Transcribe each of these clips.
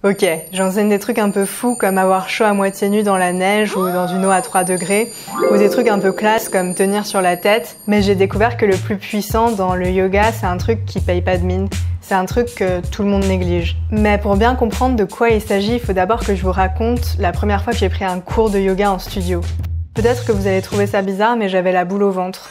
Ok, j'enseigne des trucs un peu fous comme avoir chaud à moitié nu dans la neige ou dans une eau à 3 degrés, ou des trucs un peu classe comme tenir sur la tête, mais j'ai découvert que le plus puissant dans le yoga, c'est un truc qui paye pas de mine. C'est un truc que tout le monde néglige. Mais pour bien comprendre de quoi il s'agit, il faut d'abord que je vous raconte la première fois que j'ai pris un cours de yoga en studio. Peut-être que vous allez trouver ça bizarre, mais j'avais la boule au ventre.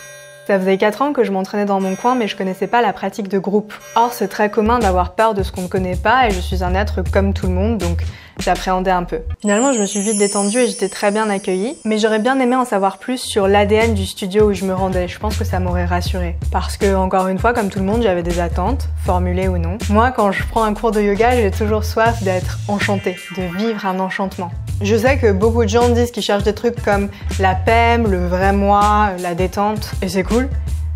Ça faisait 4 ans que je m'entraînais dans mon coin, mais je connaissais pas la pratique de groupe. Or, c'est très commun d'avoir peur de ce qu'on ne connaît pas, et je suis un être comme tout le monde, donc j'appréhendais un peu. Finalement, je me suis vite détendue et j'étais très bien accueillie, mais j'aurais bien aimé en savoir plus sur l'ADN du studio où je me rendais. Je pense que ça m'aurait rassurée. Parce que, encore une fois, comme tout le monde, j'avais des attentes, formulées ou non. Moi, quand je prends un cours de yoga, j'ai toujours soif d'être enchantée, de vivre un enchantement. Je sais que beaucoup de gens disent qu'ils cherchent des trucs comme la paix, le vrai moi, la détente, et c'est cool.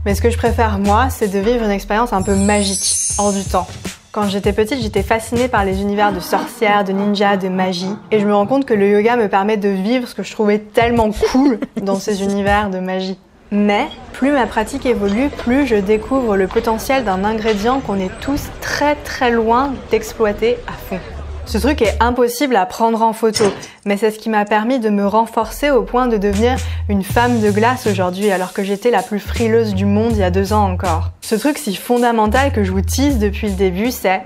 Mais ce que je préfère, moi, c'est de vivre une expérience un peu magique, hors du temps. Quand j'étais petite, j'étais fascinée par les univers de sorcières, de ninjas, de magie. Et je me rends compte que le yoga me permet de vivre ce que je trouvais tellement cool dans ces univers de magie. Mais plus ma pratique évolue, plus je découvre le potentiel d'un ingrédient qu'on est tous très loin d'exploiter à fond. Ce truc est impossible à prendre en photo, mais c'est ce qui m'a permis de me renforcer au point de devenir une femme de glace aujourd'hui, alors que j'étais la plus frileuse du monde il y a 2 ans encore. Ce truc si fondamental que je vous tease depuis le début, c'est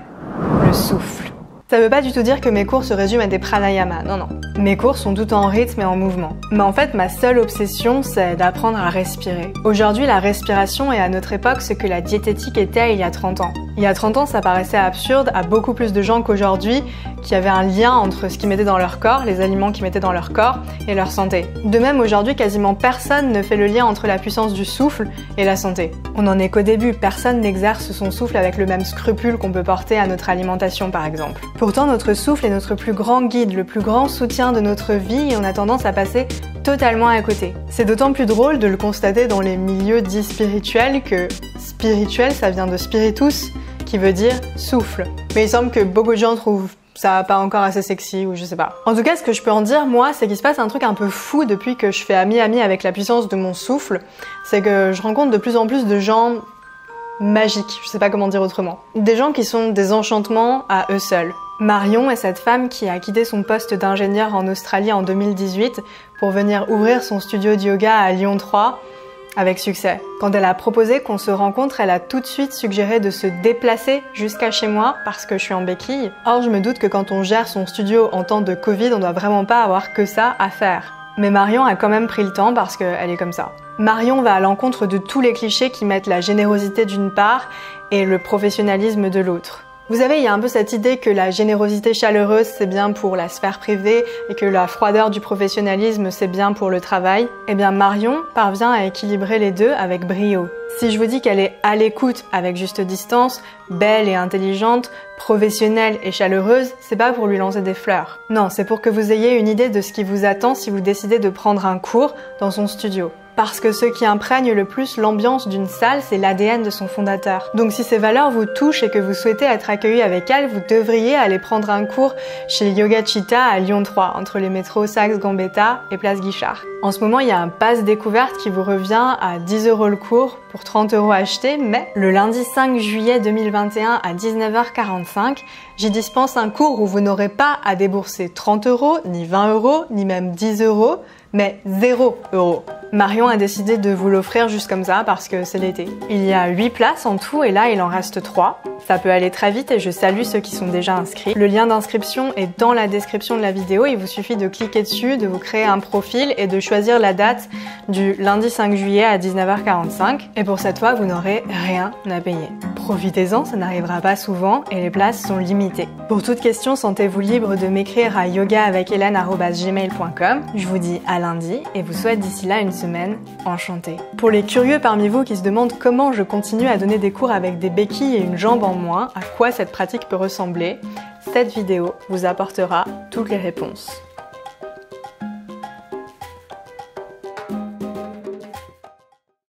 le souffle. Ça veut pas du tout dire que mes cours se résument à des pranayamas, non. Mes cours sont tout en rythme et en mouvement. Mais en fait, ma seule obsession, c'est d'apprendre à respirer. Aujourd'hui, la respiration est à notre époque ce que la diététique était il y a 30 ans. Il y a 30 ans, ça paraissait absurde à beaucoup plus de gens qu'aujourd'hui, qui avaient un lien entre ce qu'ils mettaient dans leur corps, les aliments qu'ils mettaient dans leur corps, et leur santé. De même, aujourd'hui, quasiment personne ne fait le lien entre la puissance du souffle et la santé. On n'en est qu'au début, personne n'exerce son souffle avec le même scrupule qu'on peut porter à notre alimentation, par exemple. Pourtant, notre souffle est notre plus grand guide, le plus grand soutien de notre vie, et on a tendance à passer totalement à côté. C'est d'autant plus drôle de le constater dans les milieux dits spirituels que spirituel, ça vient de spiritus, qui veut dire souffle. Mais il semble que beaucoup de gens trouvent ça pas encore assez sexy, ou je sais pas. En tout cas, ce que je peux en dire, moi, c'est qu'il se passe un truc un peu fou depuis que je fais ami-ami avec la puissance de mon souffle. C'est que je rencontre de plus en plus de gens magiques, je sais pas comment dire autrement. Des gens qui sont des enchantements à eux seuls. Marion est cette femme qui a quitté son poste d'ingénieur en Australie en 2018 pour venir ouvrir son studio de yoga à Lyon 3 avec succès. Quand elle a proposé qu'on se rencontre, elle a tout de suite suggéré de se déplacer jusqu'à chez moi parce que je suis en béquille. Or, je me doute que quand on gère son studio en temps de Covid, on doit vraiment pas avoir que ça à faire. Mais Marion a quand même pris le temps parce qu'elle est comme ça. Marion va à l'encontre de tous les clichés qui mettent la générosité d'une part et le professionnalisme de l'autre. Vous savez, il y a un peu cette idée que la générosité chaleureuse, c'est bien pour la sphère privée et que la froideur du professionnalisme, c'est bien pour le travail. Eh bien, Marion parvient à équilibrer les deux avec brio. Si je vous dis qu'elle est à l'écoute avec juste distance, belle et intelligente, professionnelle et chaleureuse, c'est pas pour lui lancer des fleurs. Non, c'est pour que vous ayez une idée de ce qui vous attend si vous décidez de prendre un cours dans son studio. Parce que ce qui imprègne le plus l'ambiance d'une salle, c'est l'ADN de son fondateur. Donc si ces valeurs vous touchent et que vous souhaitez être accueilli avec elles, vous devriez aller prendre un cours chez Yoga Chitta à Lyon 3, entre les métros Saxe-Gambetta et Place Guichard. En ce moment, il y a un pass découverte qui vous revient à 10 € le cours pour 30 € achetés, mais le lundi 5 juillet 2021 à 19h45, j'y dispense un cours où vous n'aurez pas à débourser 30 €, ni 20 €, ni même 10 €, mais 0 €. Marion a décidé de vous l'offrir juste comme ça parce que c'est l'été. Il y a 8 places en tout et là il en reste 3. Ça peut aller très vite et je salue ceux qui sont déjà inscrits. Le lien d'inscription est dans la description de la vidéo. Il vous suffit de cliquer dessus, de vous créer un profil et de choisir la date du lundi 5 juillet à 19h45. Et pour cette fois, vous n'aurez rien à payer. Profitez-en, ça n'arrivera pas souvent et les places sont limitées. Pour toute question, sentez-vous libre de m'écrire à yogaavechelene@gmail.com. Je vous dis à lundi et vous souhaite d'ici là une semaine enchantée. Pour les curieux parmi vous qui se demandent comment je continue à donner des cours avec des béquilles et une jambe en moins, à quoi cette pratique peut ressembler, cette vidéo vous apportera toutes les réponses.